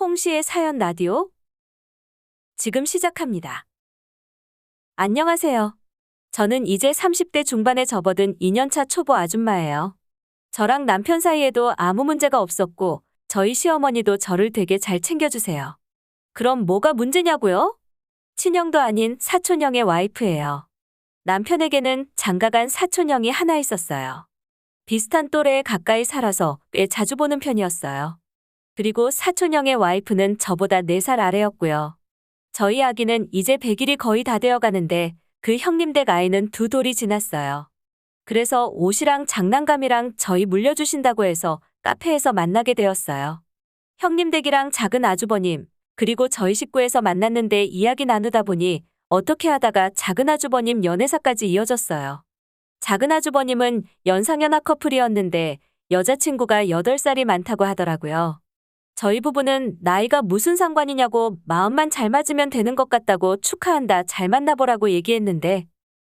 송씨의 사연 라디오 지금 시작합니다. 안녕하세요. 저는 이제 30대 중반에 접어든 2년차 초보 아줌마예요. 저랑 남편 사이에도 아무 문제가 없었고 저희 시어머니도 저를 되게 잘 챙겨주세요. 그럼 뭐가 문제냐고요? 친형도 아닌 사촌형의 와이프예요. 남편에게는 장가간 사촌형이 하나 있었어요. 비슷한 또래에 가까이 살아서 꽤 자주 보는 편이었어요. 그리고 사촌형의 와이프는 저보다 4살 아래였고요. 저희 아기는 이제 100일이 거의 다 되어 가는데 그 형님 댁 아이는 2돌이 지났어요. 그래서 옷이랑 장난감이랑 저희 물려주신다고 해서 카페에서 만나게 되었어요. 형님 댁이랑 작은 아주버님, 그리고 저희 식구에서 만났는데 이야기 나누다 보니 어떻게 하다가 작은 아주버님 연애사까지 이어졌어요. 작은 아주버님은 연상연하 커플이었는데 여자친구가 8살이 많다고 하더라고요. 저희 부부는 나이가 무슨 상관이냐고 마음만 잘 맞으면 되는 것 같다고 축하한다 잘 만나보라고 얘기했는데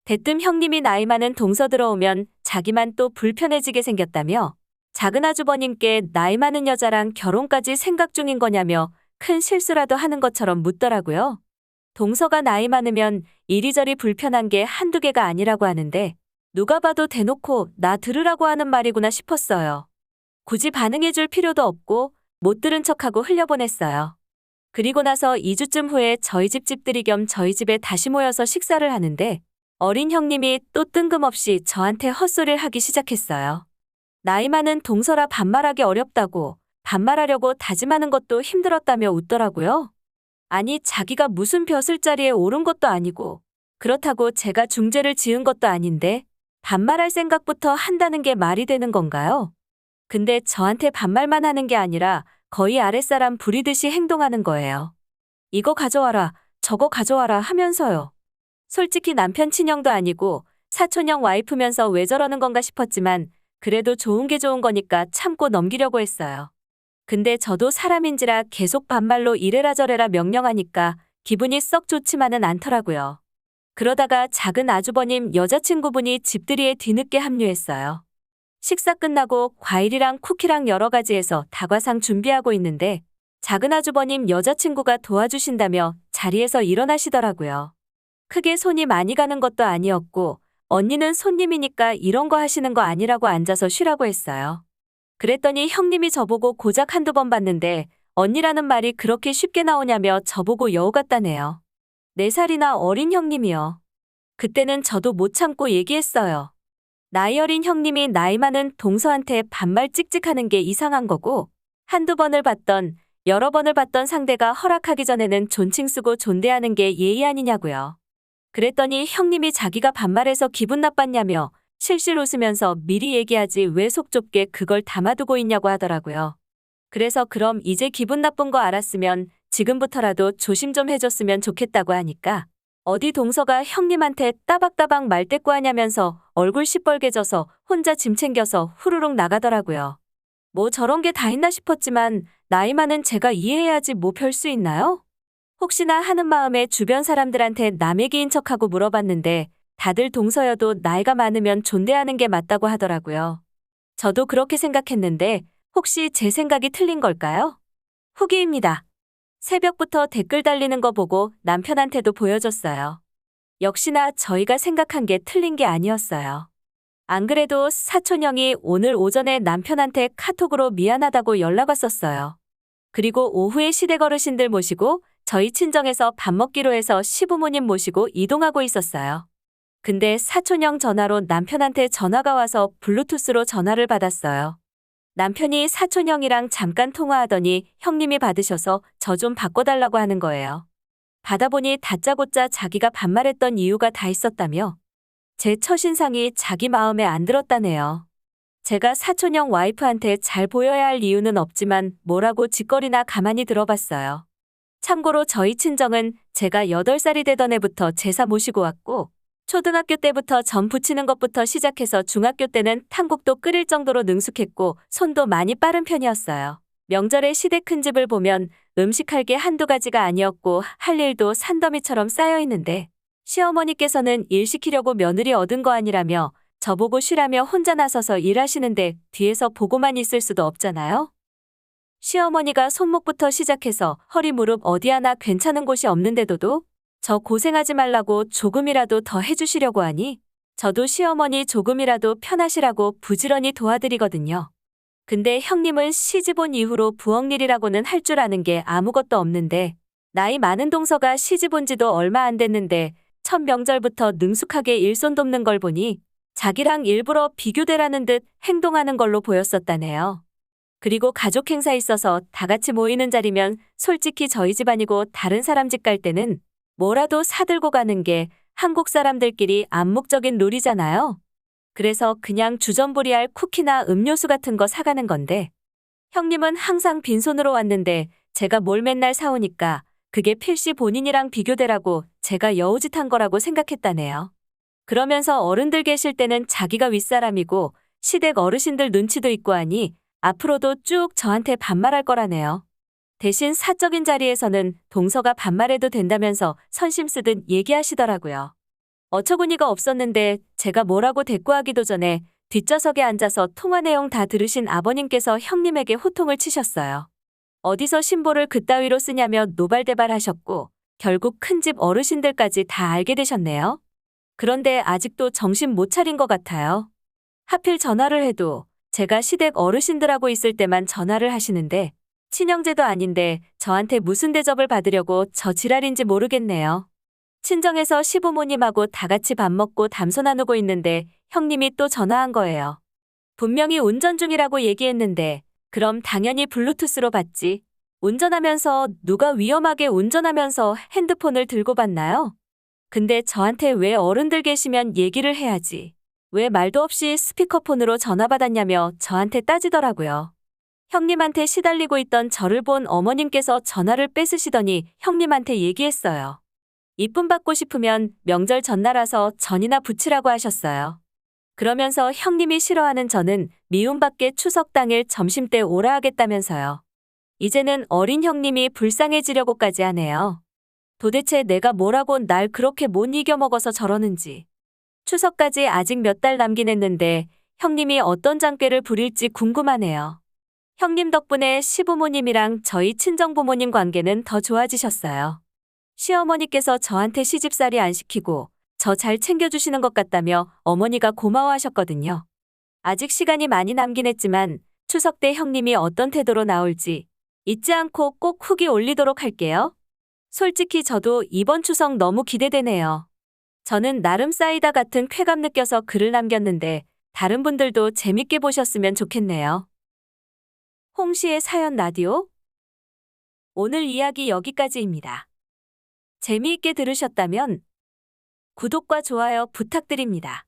대뜸 형님이 나이 많은 동서 들어오면 자기만 또 불편해지게 생겼다며 작은 아주버님께 나이 많은 여자랑 결혼까지 생각 중인 거냐며 큰 실수라도 하는 것처럼 묻더라고요. 동서가 나이 많으면 이리저리 불편한 게 한두 개가 아니라고 하는데 누가 봐도 대놓고 나 들으라고 하는 말이구나 싶었어요. 굳이 반응해줄 필요도 없고 못 들은 척하고 흘려보냈어요. 그리고 나서 2주쯤 후에 저희 집 집들이 겸 저희 집에 다시 모여서 식사를 하는데 어린 형님이 또 뜬금없이 저한테 헛소리를 하기 시작했어요. 나이 많은 동서라 반말하기 어렵다고 반말하려고 다짐하는 것도 힘들었다며 웃더라고요. 아니 자기가 무슨 벼슬자리에 오른 것도 아니고 그렇다고 제가 중죄를 지은 것도 아닌데 반말할 생각부터 한다는 게 말이 되는 건가요? 근데 저한테 반말만 하는 게 아니라 거의 아랫사람 부리듯이 행동하는 거예요. 이거 가져와라, 저거 가져와라 하면서요. 솔직히 남편 친형도 아니고 사촌형 와이프면서 왜 저러는 건가 싶었지만 그래도 좋은 게 좋은 거니까 참고 넘기려고 했어요. 근데 저도 사람인지라 계속 반말로 이래라 저래라 명령하니까 기분이 썩 좋지만은 않더라고요. 그러다가 작은 아주버님 여자친구분이 집들이에 뒤늦게 합류했어요. 식사 끝나고 과일이랑 쿠키랑 여러 가지 해서 다과상 준비하고 있는데 작은 아주버님 여자친구가 도와주신다며 자리에서 일어나시더라고요. 크게 손이 많이 가는 것도 아니었고 언니는 손님이니까 이런 거 하시는 거 아니라고 앉아서 쉬라고 했어요. 그랬더니 형님이 저보고 고작 한두 번 봤는데 언니라는 말이 그렇게 쉽게 나오냐며 저보고 여우 같다네요. 4살이나 어린 형님이요. 그때는 저도 못 참고 얘기했어요. 나이 어린 형님이 나이 많은 동서한테 반말 찍찍하는 게 이상한 거고 한두 번을 봤던 여러 번을 봤던 상대가 허락하기 전에는 존칭 쓰고 존대하는 게 예의 아니냐고요. 그랬더니 형님이 자기가 반말해서 기분 나빴냐며 실실 웃으면서 미리 얘기하지 왜 속 좁게 그걸 담아두고 있냐고 하더라고요. 그래서 그럼 이제 기분 나쁜 거 알았으면 지금부터라도 조심 좀 해줬으면 좋겠다고 하니까 어디 동서가 형님한테 따박따박 말대꾸하냐면서 얼굴 시뻘개져서 혼자 짐 챙겨서 후루룩 나가더라고요. 뭐 저런 게 다 있나 싶었지만 나이 많은 제가 이해해야지 뭐 별 수 있나요? 혹시나 하는 마음에 주변 사람들한테 남 얘기인 척하고 물어봤는데 다들 동서여도 나이가 많으면 존대하는 게 맞다고 하더라고요. 저도 그렇게 생각했는데 혹시 제 생각이 틀린 걸까요? 후기입니다. 새벽부터 댓글 달리는 거 보고 남편한테도 보여줬어요. 역시나 저희가 생각한 게 틀린 게 아니었어요. 안 그래도 사촌형이 오늘 오전에 남편한테 카톡으로 미안하다고 연락 왔었어요. 그리고 오후에 시댁 어르신들 모시고 저희 친정에서 밥 먹기로 해서 시부모님 모시고 이동하고 있었어요. 근데 사촌형 전화로 남편한테 전화가 와서 블루투스로 전화를 받았어요. 남편이 사촌형이랑 잠깐 통화하더니 형님이 받으셔서 저 좀 바꿔달라고 하는 거예요. 받아보니 다짜고짜 자기가 반말했던 이유가 다 있었다며 제 첫인상이 자기 마음에 안 들었다네요. 제가 사촌형 와이프한테 잘 보여야 할 이유는 없지만 뭐라고 짓거리나 가만히 들어봤어요. 참고로 저희 친정은 제가 8살이 되던 해부터 제사 모시고 왔고 초등학교 때부터 전 부치는 것부터 시작해서 중학교 때는 탕국도 끓일 정도로 능숙했고 손도 많이 빠른 편이었어요. 명절에 시댁 큰 집을 보면 음식할 게 한두 가지가 아니었고 할 일도 산더미처럼 쌓여 있는데 시어머니께서는 일 시키려고 며느리 얻은 거 아니라며 저보고 쉬라며 혼자 나서서 일하시는데 뒤에서 보고만 있을 수도 없잖아요. 시어머니가 손목부터 시작해서 허리 무릎 어디 하나 괜찮은 곳이 없는데도 저 고생하지 말라고 조금이라도 더 해주시려고 하니 저도 시어머니 조금이라도 편하시라고 부지런히 도와드리거든요. 근데 형님은 시집 온 이후로 부엌 일이라고는 할 줄 아는 게 아무것도 없는데 나이 많은 동서가 시집 온 지도 얼마 안 됐는데 첫 명절부터 능숙하게 일손 돕는 걸 보니 자기랑 일부러 비교되라는 듯 행동하는 걸로 보였었다네요. 그리고 가족 행사 있어서 다 같이 모이는 자리면 솔직히 저희 집안이고 다른 사람 집 갈 때는 뭐라도 사들고 가는 게 한국 사람들끼리 암묵적인 룰이잖아요. 그래서 그냥 주전부리할 쿠키나 음료수 같은 거 사가는 건데 형님은 항상 빈손으로 왔는데 제가 뭘 맨날 사오니까 그게 필시 본인이랑 비교되라고 제가 여우짓한 거라고 생각했다네요. 그러면서 어른들 계실 때는 자기가 윗사람이고 시댁 어르신들 눈치도 있고 하니 앞으로도 쭉 저한테 반말할 거라네요. 대신 사적인 자리에서는 동서가 반말해도 된다면서 선심 쓰듯 얘기하시더라고요. 어처구니가 없었는데 제가 뭐라고 대꾸하기도 전에 뒷좌석에 앉아서 통화 내용 다 들으신 아버님께서 형님에게 호통을 치셨어요. 어디서 신보를 그따위로 쓰냐며 노발대발하셨고 결국 큰집 어르신들까지 다 알게 되셨네요. 그런데 아직도 정신 못 차린 것 같아요. 하필 전화를 해도 제가 시댁 어르신들하고 있을 때만 전화를 하시는데 친형제도 아닌데 저한테 무슨 대접을 받으려고 저 지랄인지 모르겠네요. 친정에서 시부모님하고 다 같이 밥 먹고 담소 나누고 있는데 형님이 또 전화한 거예요. 분명히 운전 중이라고 얘기했는데 그럼 당연히 블루투스로 받지. 운전하면서 누가 위험하게 운전하면서 핸드폰을 들고 받나요? 근데 저한테 왜 어른들 계시면 얘기를 해야지. 왜 말도 없이 스피커폰으로 전화 받았냐며 저한테 따지더라고요. 형님한테 시달리고 있던 저를 본 어머님께서 전화를 뺏으시더니 형님한테 얘기했어요. 이쁨 받고 싶으면 명절 전날 와서 전이나 붙이라고 하셨어요. 그러면서 형님이 싫어하는 저는 미움받게 추석 당일 점심때 오라 하겠다면서요. 이제는 어린 형님이 불쌍해지려고까지 하네요. 도대체 내가 뭐라고 날 그렇게 못 이겨먹어서 저러는지. 추석까지 아직 몇 달 남긴 했는데 형님이 어떤 장꾀를 부릴지 궁금하네요. 형님 덕분에 시부모님이랑 저희 친정부모님 관계는 더 좋아지셨어요. 시어머니께서 저한테 시집살이 안 시키고 저 잘 챙겨주시는 것 같다며 어머니가 고마워하셨거든요. 아직 시간이 많이 남긴 했지만 추석 때 형님이 어떤 태도로 나올지 잊지 않고 꼭 후기 올리도록 할게요. 솔직히 저도 이번 추석 너무 기대되네요. 저는 나름 사이다 같은 쾌감 느껴서 글을 남겼는데 다른 분들도 재밌게 보셨으면 좋겠네요. 홍시의 사연 라디오? 오늘 이야기 여기까지입니다. 재미있게 들으셨다면 구독과 좋아요 부탁드립니다.